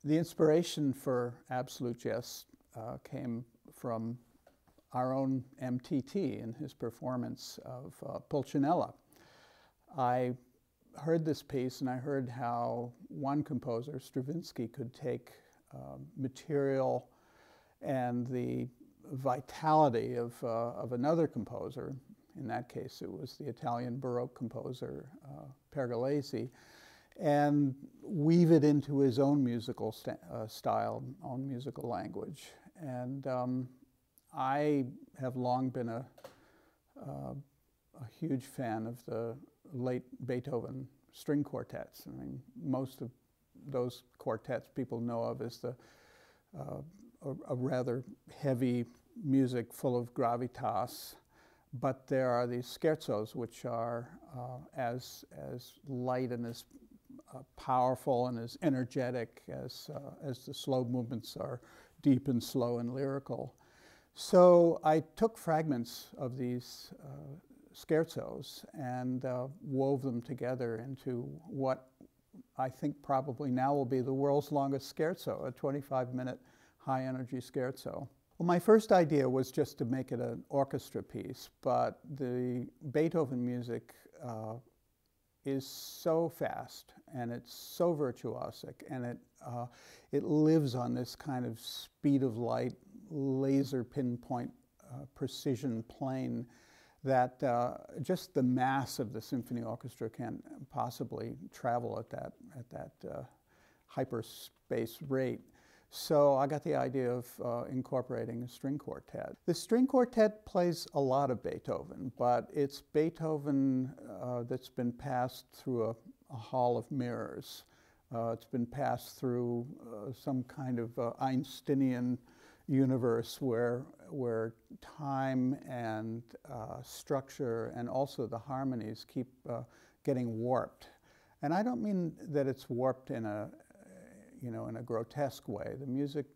The inspiration for Absolute Jest came from our own MTT in his performance of Pulcinella. I heard this piece and I heard how one composer, Stravinsky, could take material and the vitality of another composer. In that case, it was the Italian Baroque composer Pergolesi, and weave it into his own musical style, own musical language. And I have long been a huge fan of the late Beethoven string quartets. I mean, most of those quartets people know of as a rather heavy music full of gravitas, but there are these scherzos which are as light and as powerful and as energetic as the slow movements are deep and slow and lyrical. So I took fragments of these scherzos and wove them together into what I think probably now will be the world's longest scherzo, a 25-minute high-energy scherzo. Well, my first idea was just to make it an orchestra piece, but the Beethoven music is so fast and it's so virtuosic, and it lives on this kind of speed of light, laser pinpoint precision plane that just the mass of the symphony orchestra can't possibly travel at that hyperspace rate. So I got the idea of incorporating a string quartet. The string quartet plays a lot of Beethoven, but it's Beethoven that's been passed through a hall of mirrors. It's been passed through some kind of Einsteinian universe where time and structure and also the harmonies keep getting warped. And I don't mean that it's warped in a grotesque way. The music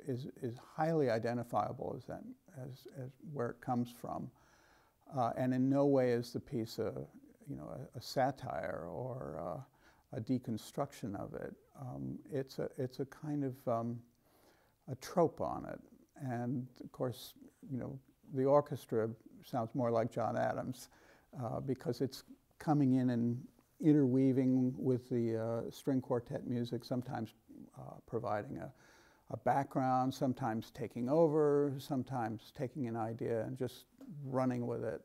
is highly identifiable as where it comes from, and in no way is the piece a satire or a deconstruction of it. It's a kind of a trope on it, and of course, the orchestra sounds more like John Adams because it's coming in and interweaving with the string quartet music, sometimes providing a background, sometimes taking over, sometimes taking an idea and just running with it,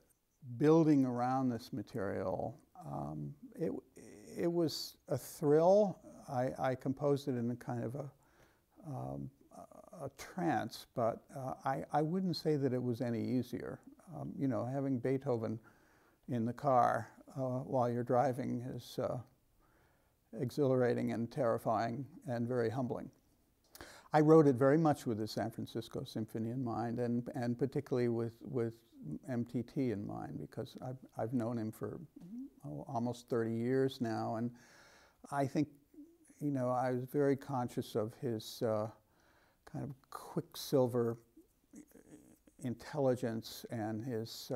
building around this material. It was a thrill. I composed it in a kind of a trance, but I wouldn't say that it was any easier. Having Beethoven in the car while you're driving is exhilarating and terrifying and very humbling. I wrote it very much with the San Francisco Symphony in mind, and particularly with MTT in mind, because I've known him for almost 30 years now, and I think I was very conscious of his kind of quicksilver intelligence and his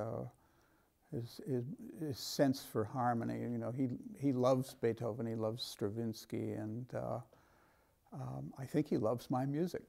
sense for harmony. He loves Beethoven, he loves Stravinsky, and I think he loves my music.